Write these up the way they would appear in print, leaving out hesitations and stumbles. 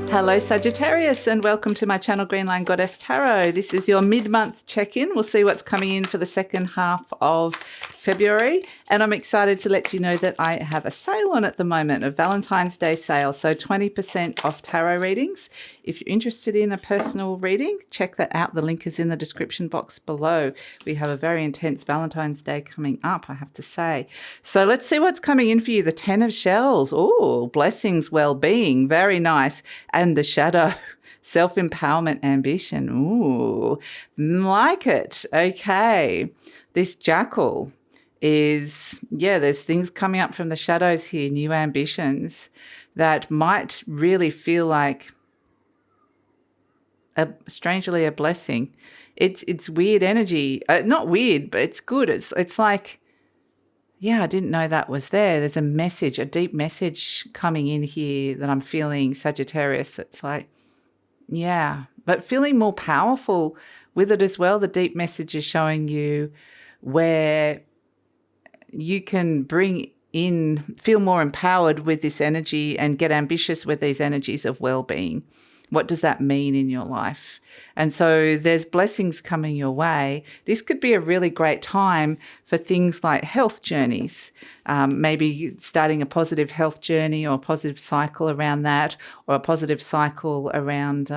Hello Sagittarius, and welcome to my channel GreenLion Goddess Tarot. This is your mid-month check-in. We'll see what's coming in for the second half of February, and I'm excited to let you know that I have a sale on at the moment, a Valentine's Day sale, so 20% off tarot readings. If you're interested in a personal reading, check that out. The link is in the description box below. We have a very intense Valentine's Day coming up, I have to say. So let's see what's coming in for you. The 10 of Shells. Oh, blessings, well-being, very nice. And the Shadow, self-empowerment, ambition. Ooh, like it. Okay. This Jackal is, there's things coming up from the shadows here, new ambitions that might really feel like, strangely, a blessing. It's weird energy. Not weird, but it's good. It's like, I didn't know that was there. There's a message, a deep message coming in here that I'm feeling, Sagittarius. It's like, but feeling more powerful with it as well. The deep message is showing you where you can feel more empowered with this energy and get ambitious with these energies of well-being. What does that mean in your life? And so there's blessings coming your way. This could be a really great time for things like health journeys, maybe starting a positive health journey or a positive cycle around that, or a positive cycle around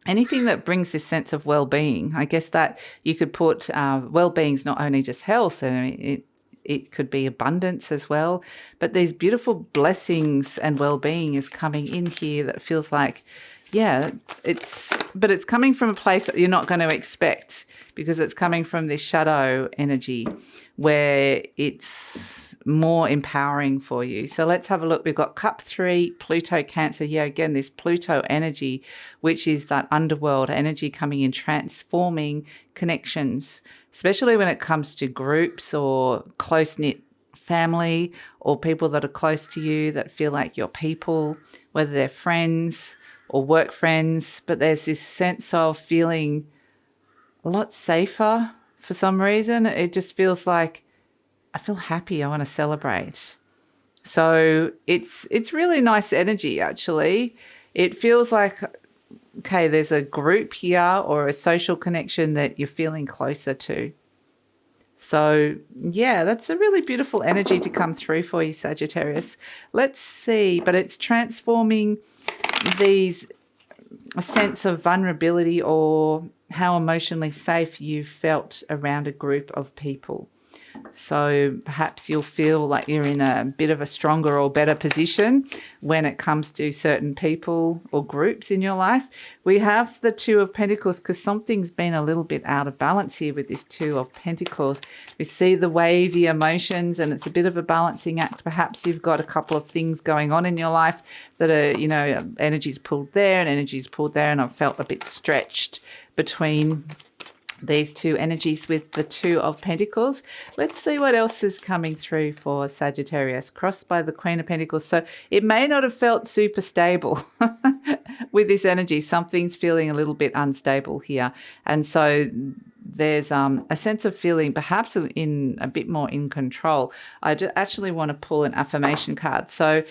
anything that brings this sense of well-being. I guess that you could put well-being's not only just health, and it could be abundance as well. But these beautiful blessings and well-being is coming in here that feels like, it's coming from a place that you're not going to expect, because it's coming from this shadow energy where it's more empowering for you. So let's have a look. We've got Cup 3, Pluto, Cancer. Again, this Pluto energy, which is that underworld energy coming in, transforming connections, especially when it comes to groups or close-knit family or people that are close to you that feel like your people, whether they're friends or work friends. But there's this sense of feeling a lot safer for some reason. It just feels like, I feel happy. I want to celebrate. So it's really nice energy, actually. It feels like, okay, there's a group here or a social connection that you're feeling closer to. So, that's a really beautiful energy to come through for you, Sagittarius. Let's see. But it's transforming a sense of vulnerability or how emotionally safe you've felt around a group of people. So perhaps you'll feel like you're in a bit of a stronger or better position when it comes to certain people or groups in your life. We have the Two of Pentacles because something's been a little bit out of balance here with this Two of Pentacles. We see the wavy emotions and it's a bit of a balancing act. Perhaps you've got a couple of things going on in your life that are, energy's pulled there and energy's pulled there, and I've felt a bit stretched between these two energies with the Two of Pentacles. Let's see what else is coming through for Sagittarius. Crossed by the Queen of Pentacles. So it may not have felt super stable with this energy. Something's feeling a little bit unstable here. And so there's a sense of feeling perhaps in a bit more in control. I actually want to pull an affirmation card. So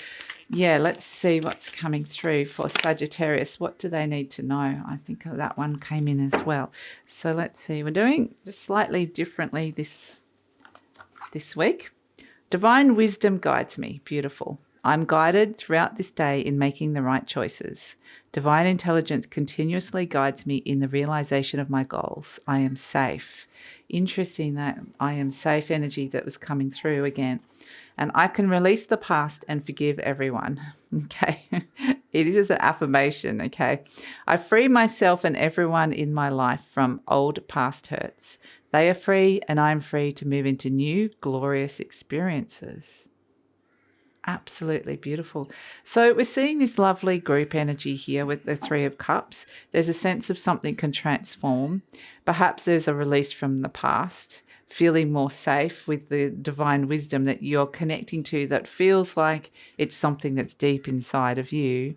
let's see what's coming through for Sagittarius. What do they need to know? I think that one came in as well. So let's see. We're doing just slightly differently this week. Divine wisdom guides me. Beautiful. I'm guided throughout this day in making the right choices. Divine intelligence continuously guides me in the realization of my goals. I am safe. Interesting, that I am safe energy that was coming through again. And I can release the past and forgive everyone. Okay. It is an affirmation. Okay. I free myself and everyone in my life from old past hurts. They are free and I'm free to move into new glorious experiences. Absolutely beautiful. So we're seeing this lovely group energy here with the Three of Cups. There's a sense of something can transform. Perhaps there's a release from the past, feeling more safe with the divine wisdom that you're connecting to that feels like it's something that's deep inside of you.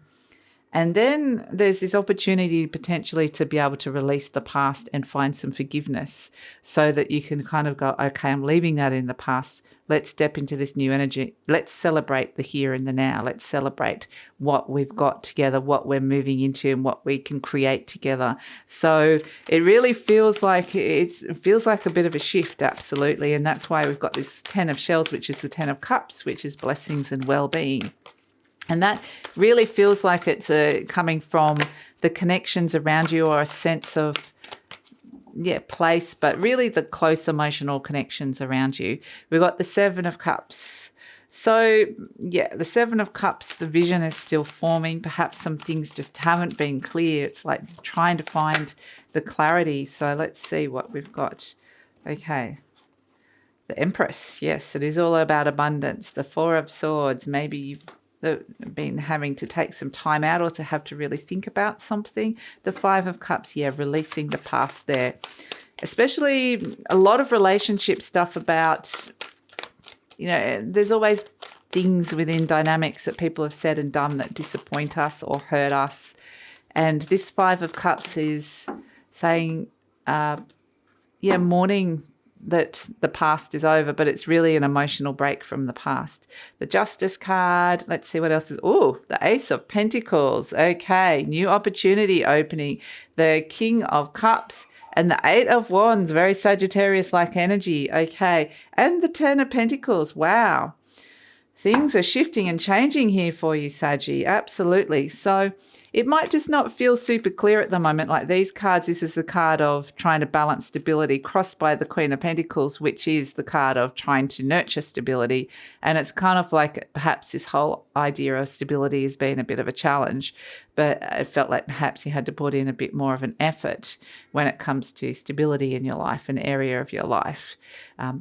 And then there's this opportunity potentially to be able to release the past and find some forgiveness so that you can kind of go, okay, I'm leaving that in the past. Let's step into this new energy. Let's celebrate the here and the now. Let's celebrate what we've got together, what we're moving into, and what we can create together. So it really feels like a bit of a shift, absolutely. And that's why we've got this 10 of Shells, which is the 10 of Cups, which is blessings and well-being. And that really feels like it's coming from the connections around you, or a sense of, place, but really the close emotional connections around you. We've got the 7 of Cups. So, the 7 of Cups, the vision is still forming. Perhaps some things just haven't been clear. It's like trying to find the clarity. So let's see what we've got. Okay. The Empress. Yes, it is all about abundance. The 4 of Swords. Maybe you've been having to take some time out, or to have to really think about something. The 5 of Cups, releasing the past there. Especially a lot of relationship stuff about, there's always things within dynamics that people have said and done that disappoint us or hurt us. And this 5 of Cups is saying, mourning that the past is over, but it's really an emotional break from the past. The Justice card, let's see what else is. Oh, the Ace of Pentacles. Okay, new opportunity opening. The King of Cups and the 8 of Wands, very Sagittarius-like energy. Okay, and the 10 of Pentacles. Wow. Things are shifting and changing here for you, Saggy. Absolutely. So it might just not feel super clear at the moment. Like these cards, this is the card of trying to balance stability, crossed by the Queen of Pentacles, which is the card of trying to nurture stability. And it's kind of like perhaps this whole idea of stability has been a bit of a challenge, but it felt like perhaps you had to put in a bit more of an effort when it comes to stability in your life, an area of your life.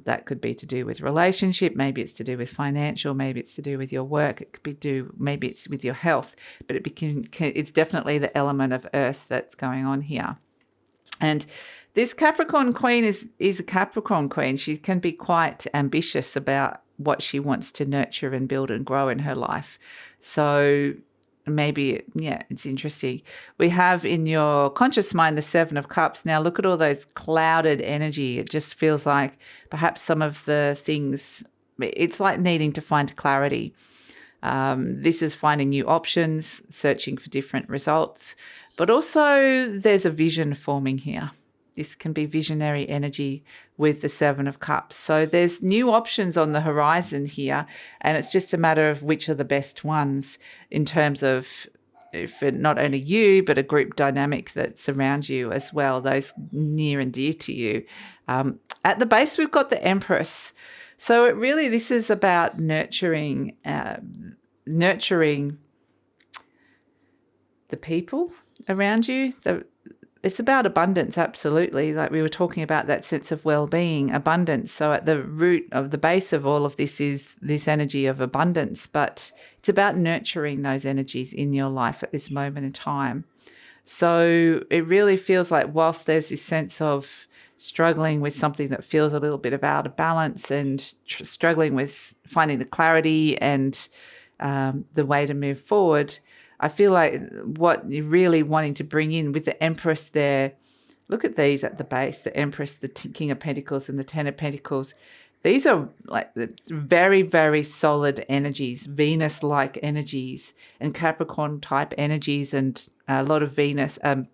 That could be to do with relationship, maybe it's to do with financial, maybe it's to do with your work, it could be maybe it's with your health, but it's definitely the element of earth that's going on here. And this Capricorn Queen is a Capricorn Queen. She can be quite ambitious about what she wants to nurture and build and grow in her life. So maybe, it's interesting. We have in your conscious mind the 7 of Cups. Now look at all those clouded energy. It just feels like perhaps some of the things, it's like needing to find clarity. This is finding new options, searching for different results, but also there's a vision forming here. This can be visionary energy with the 7 of Cups. So there's new options on the horizon here, and it's just a matter of which are the best ones in terms of for not only you, but a group dynamic that's around you as well, those near and dear to you. At the base, we've got the Empress. So this is about nurturing the people around you. It's about abundance, absolutely. Like we were talking about that sense of well-being, abundance. So at the root of the base of all of this is this energy of abundance, but it's about nurturing those energies in your life at this moment in time. So it really feels like whilst there's this sense of struggling with something that feels a little bit of out of balance and struggling with finding the clarity and the way to move forward, I feel like what you're really wanting to bring in with the Empress there, look at these at the base, the Empress, the King of Pentacles and the 10 of Pentacles. These are like very, very solid energies, Venus-like energies and Capricorn-type energies, and a lot of Venus. When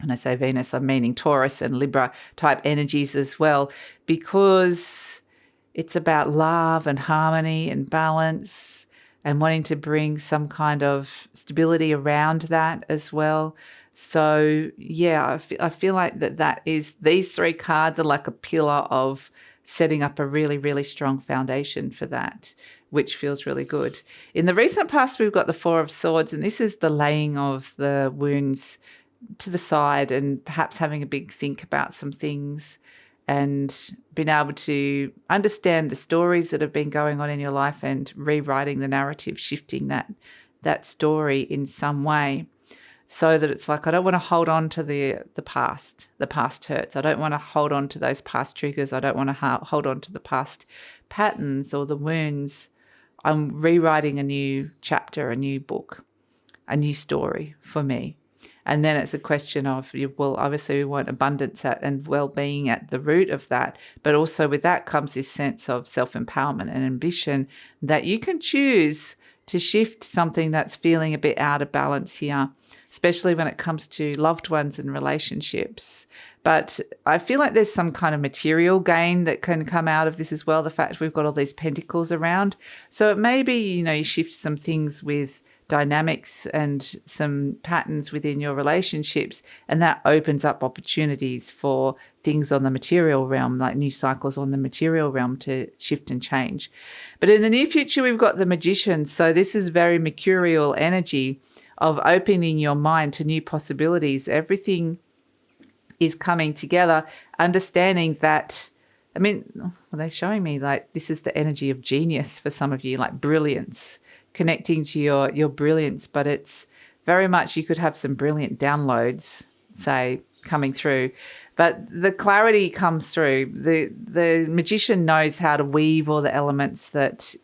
I say Venus, I'm meaning Taurus and Libra-type energies as well, because it's about love and harmony and balance and wanting to bring some kind of stability around that as well. So, I feel like that is, these 3 cards are like a pillar of setting up a really, really strong foundation for that, which feels really good. In the recent past, we've got the 4 of Swords, and this is the laying of the wounds to the side and perhaps having a big think about some things and being able to understand the stories that have been going on in your life and rewriting the narrative, shifting that story in some way so that it's like, I don't want to hold on to the past. The past hurts. I don't want to hold on to those past triggers. I don't want to hold on to the past patterns or the wounds. I'm rewriting a new chapter, a new book. a new story for me. And then it's a question of, well, obviously we want abundance and well-being at the root of that. But also with that comes this sense of self-empowerment and ambition that you can choose to shift something that's feeling a bit out of balance here, especially when it comes to loved ones and relationships. But I feel like there's some kind of material gain that can come out of this as well, the fact we've got all these pentacles around. So it may be, you shift some things with dynamics and some patterns within your relationships, and that opens up opportunities for things on the material realm, like new cycles on the material realm to shift and change. But in the near future, we've got the Magician. So this is very mercurial energy of opening your mind to new possibilities. Everything is coming together, understanding that, they're showing me like this is the energy of genius for some of you, like brilliance, connecting to your brilliance. But it's very much, you could have some brilliant downloads, say, coming through. But the clarity comes through. The Magician knows how to weave all the elements that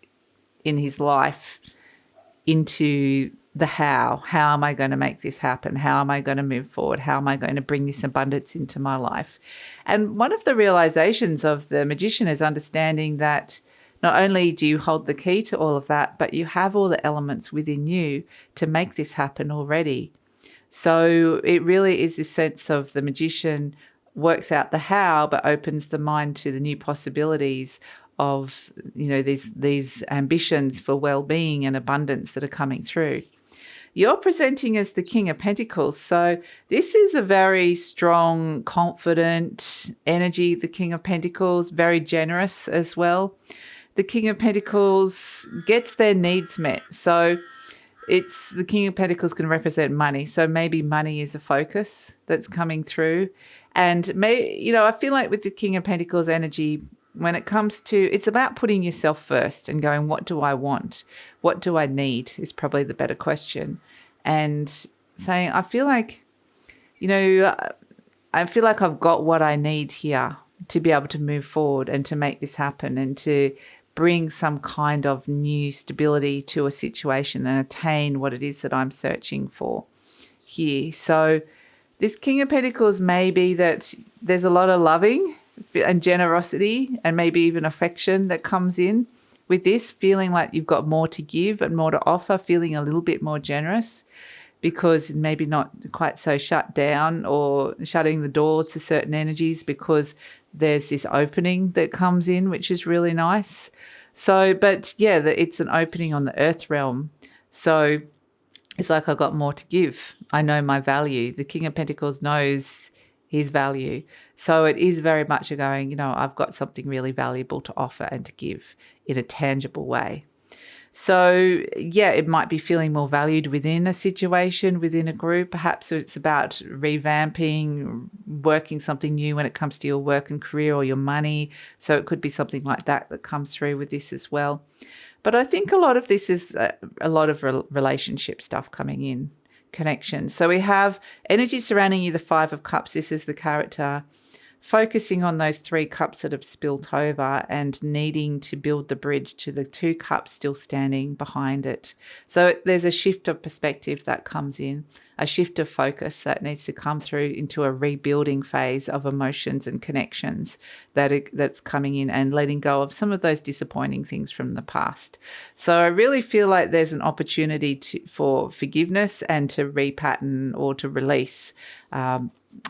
in his life into the how. How am I going to make this happen? How am I going to move forward? How am I going to bring this abundance into my life? And one of the realizations of the Magician is understanding that not only do you hold the key to all of that, but you have all the elements within you to make this happen already. So it really is this sense of the Magician works out the how, but opens the mind to the new possibilities of, these ambitions for well-being and abundance that are coming through. You're presenting as the King of Pentacles. So this is a very strong, confident energy, the King of Pentacles, very generous as well. The King of Pentacles gets their needs met. So it's the King of Pentacles can represent money. So maybe money is a focus that's coming through. And I feel like with the King of Pentacles energy, when it comes to, it's about putting yourself first and going, what do I want? What do I need is probably the better question. And saying, I feel like I've got what I need here to be able to move forward and to make this happen and to bring some kind of new stability to a situation and attain what it is that I'm searching for here. So this King of Pentacles may be that there's a lot of loving and generosity and maybe even affection that comes in with this, feeling like you've got more to give and more to offer, feeling a little bit more generous because maybe not quite so shut down or shutting the door to certain energies because there's this opening that comes in, which is really nice. So, but yeah, it's an opening on the earth realm. So it's like I've got more to give. I know my value. The King of Pentacles knows his value. So it is very much a going, I've got something really valuable to offer and to give in a tangible way. So yeah, it might be feeling more valued within a situation, within a group. Perhaps it's about revamping, working something new when it comes to your work and career or your money. So it could be something like that comes through with this as well. But I think a lot of this is a lot of relationship stuff coming in. Connection. So we have energy surrounding you, the Five of Cups. This is the character focusing on those 3 cups that have spilt over and needing to build the bridge to the 2 cups still standing behind it. So there's a shift of perspective that comes in, a shift of focus that needs to come through into a rebuilding phase of emotions and connections that's coming in and letting go of some of those disappointing things from the past. So I really feel like there's an opportunity for forgiveness and to repattern or to release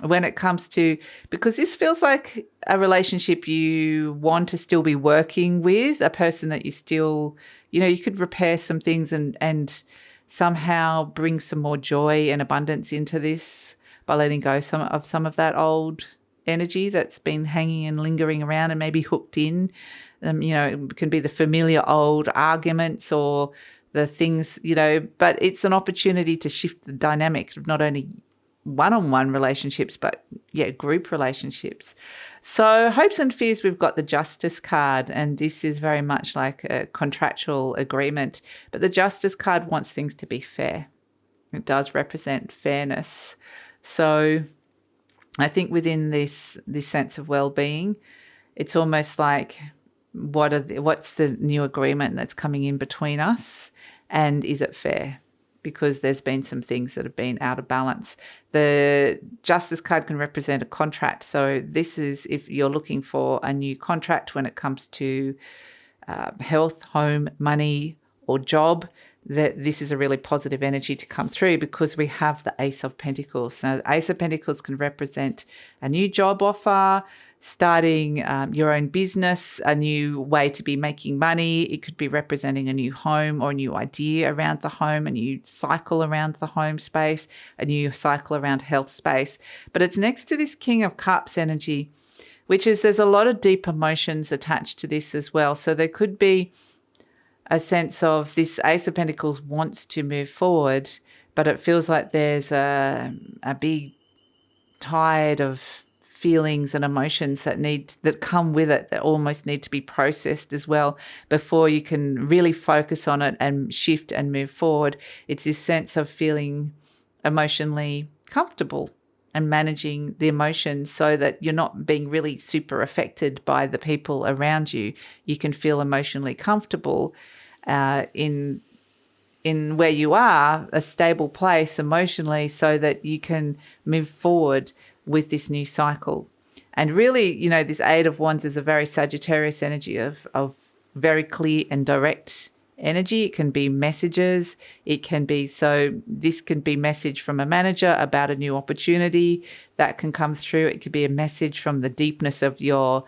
when it comes to, because this feels like a relationship you want to still be working with, a person that you still, you could repair some things and somehow bring some more joy and abundance into this by letting go some of that old energy that's been hanging and lingering around and maybe hooked in. It can be the familiar old arguments or the things, but it's an opportunity to shift the dynamic of not only one-on-one relationships, but group relationships. So hopes and fears, we've got the Justice card, and this is very much like a contractual agreement, but the Justice card wants things to be fair. It does represent fairness. So I think within this sense of well-being, it's almost like what's the new agreement that's coming in between us, and is it fair? because there's been some things that have been out of balance. The Justice card can represent a contract. So this is if you're looking for a new contract when it comes to health, home, money, or job, that this is a really positive energy to come through because we have the Ace of Pentacles. So the Ace of Pentacles can represent a new job offer, starting your own business, a new way to be making money. It could be representing a new home or a new idea around the home, a new cycle around the home space, a new cycle around health space. But it's next to this King of Cups energy, which is there's a lot of deep emotions attached to this as well. So there could be a sense of this Ace of Pentacles wants to move forward, but it feels like there's a big tide of feelings and emotions that come with it that almost need to be processed as well before you can really focus on it and shift and move forward. It's this sense of feeling emotionally comfortable and managing the emotions so that you're not being really super affected by the people around you. You can feel emotionally comfortable in where you are, a stable place emotionally, so that you can move forward with this new cycle. And really, you know, this Eight of Wands is a very Sagittarius energy of very clear and direct energy. It can be messages. It can be, so this can be message from a manager about a new opportunity that can come through. It could be a message from the deepness of your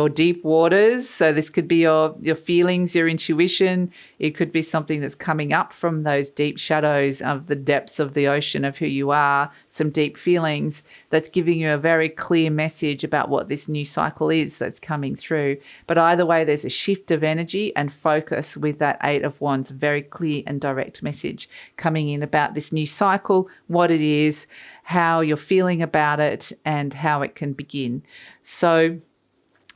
deep waters. So this could be your feelings, your intuition. It could be something that's coming up from those deep shadows of the depths of the ocean of who you are, some deep feelings that's giving you a very clear message about what this new cycle is that's coming through. But either way, there's a shift of energy and focus with that Eight of Wands, very clear and direct message coming in about this new cycle, what it is, how you're feeling about it, and how it can begin. So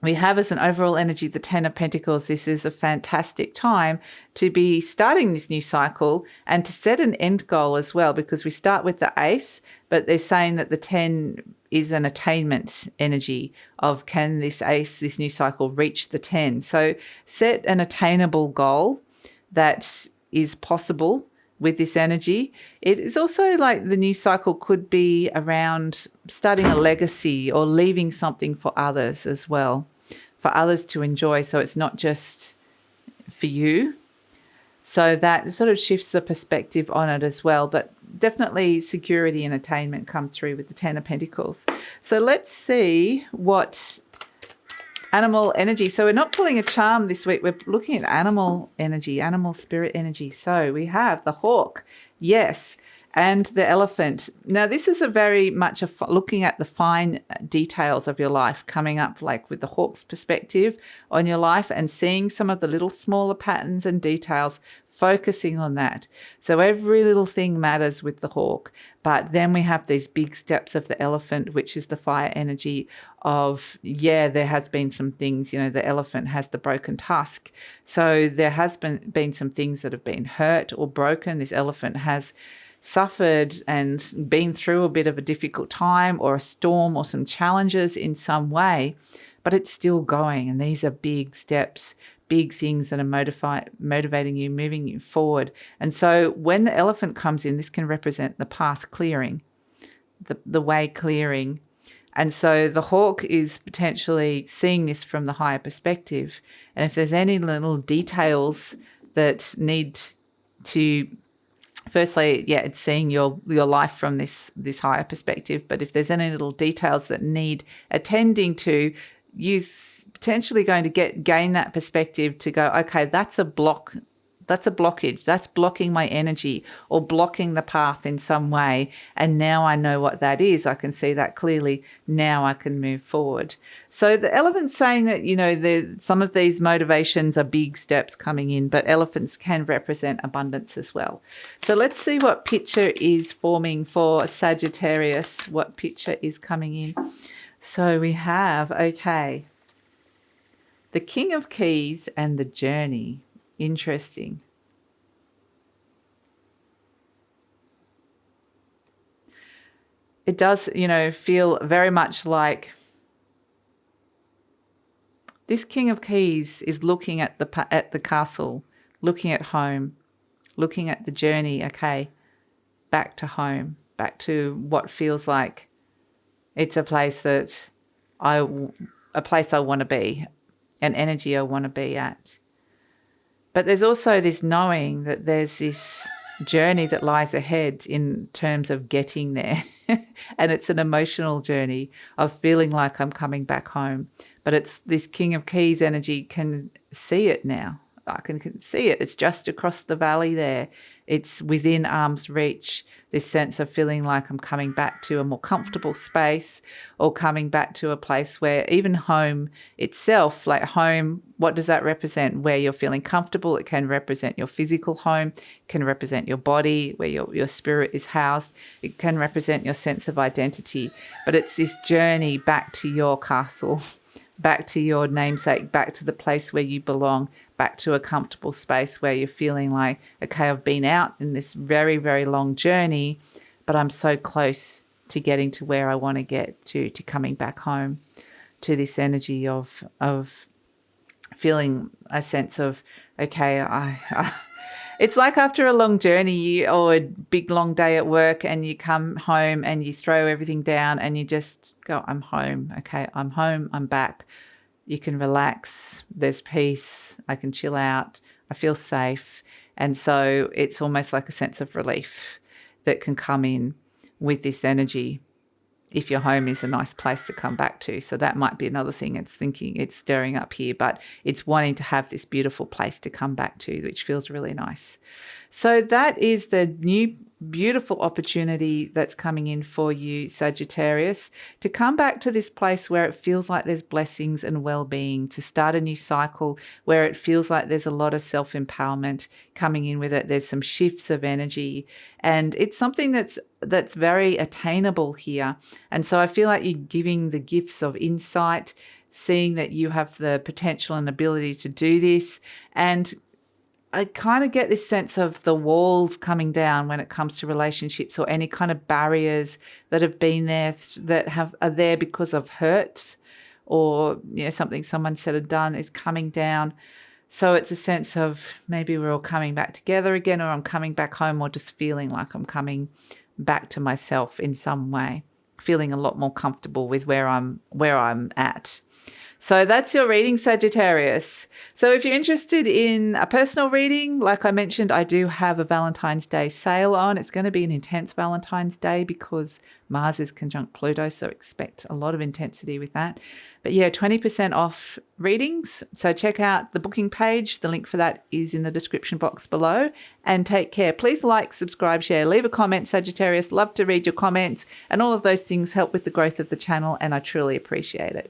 we have as an overall energy the Ten of Pentacles. This is a fantastic time to be starting this new cycle and to set an end goal as well, because we start with the Ace, but they're saying that the 10 is an attainment energy of, can this Ace, this new cycle, reach the 10? So set an attainable goal that is possible with this energy. It is also like the new cycle could be around starting a legacy or leaving something for others as well, for others to enjoy. So it's not just for you. So that sort of shifts the perspective on it as well. But definitely security and attainment come through with the Ten of Pentacles. So let's see what animal energy. So we're not pulling a charm this week. We're looking at animal energy, animal spirit energy. So we have the hawk, yes, and the elephant. Now this is a very much looking at the fine details of your life, coming up like with the hawk's perspective on your life and seeing some of the little smaller patterns and details, focusing on that. So every little thing matters with the hawk. But then we have these big steps of the elephant, which is the fire energy of, yeah, there has been some things, you know, the elephant has the broken tusk. So there has been some things that have been hurt or broken. This elephant has suffered and been through a bit of a difficult time or a storm or some challenges in some way, but it's still going. And these are big steps, big things that are motivating you, moving you forward. And so when the elephant comes in, this can represent the path clearing, the way clearing. And so the hawk is potentially seeing this from the higher perspective. And if there's any little details that need to, firstly, yeah, it's seeing your life from this higher perspective. But if there's any little details that need attending to, use potentially going to gain that perspective to go, okay, that's a block. That's a blockage. That's blocking my energy or blocking the path in some way. And now I know what that is. I can see that clearly. Now I can move forward. So the elephant's saying that, you know, some of these motivations are big steps coming in, but elephants can represent abundance as well. So let's see what picture is forming for Sagittarius, what picture is coming in. So we have, okay, the King of Keys and the Journey. Interesting. It does, you know, feel very much like this King of Keys is looking at the castle, looking at home, looking at the journey. Okay, back to home, back to what feels like it's a place that I want to be, an energy I want to be at. But there's also this knowing that there's this journey that lies ahead in terms of getting there. And it's an emotional journey of feeling like I'm coming back home. But it's this King of Keys energy can see it now. I can see it. It's just across the valley there. It's within arm's reach, this sense of feeling like I'm coming back to a more comfortable space, or coming back to a place where even home itself, like home, what does that represent? Where you're feeling comfortable. It can represent your physical home, it can represent your body, where your spirit is housed. It can represent your sense of identity. But it's this journey back to your castle, back to your namesake, back to the place where you belong, back to a comfortable space where you're feeling like, okay, I've been out in this very, very long journey, but I'm so close to getting to where I want to get to coming back home, to this energy of feeling a sense of, okay, it's like after a long journey or a big long day at work, and you come home and you throw everything down and you just go, I'm home. Okay, I'm home. I'm back. You can relax. There's peace. I can chill out. I feel safe. And so it's almost like a sense of relief that can come in with this energy if your home is a nice place to come back to. So that might be another thing it's stirring up here, but it's wanting to have this beautiful place to come back to, which feels really nice. So that is the new beautiful opportunity that's coming in for you, Sagittarius, to come back to this place where it feels like there's blessings and well-being, to start a new cycle where it feels like there's a lot of self-empowerment coming in with it. There's some shifts of energy, and it's something that's very attainable here. And so I feel like you're giving the gifts of insight, seeing that you have the potential and ability to do this. And I kind of get this sense of the walls coming down when it comes to relationships, or any kind of barriers that have been there that are there because of hurt, or something someone said or done is coming down. So it's a sense of maybe we're all coming back together again, or I'm coming back home, or just feeling like I'm coming back to myself in some way, feeling a lot more comfortable with where I'm at. So that's your reading, Sagittarius. So if you're interested in a personal reading, like I mentioned, I do have a Valentine's Day sale on. It's going to be an intense Valentine's Day because Mars is conjunct Pluto, so expect a lot of intensity with that. But yeah, 20% off readings. So check out the booking page. The link for that is in the description box below. And take care. Please like, subscribe, share, leave a comment, Sagittarius. Love to read your comments. And all of those things help with the growth of the channel, and I truly appreciate it.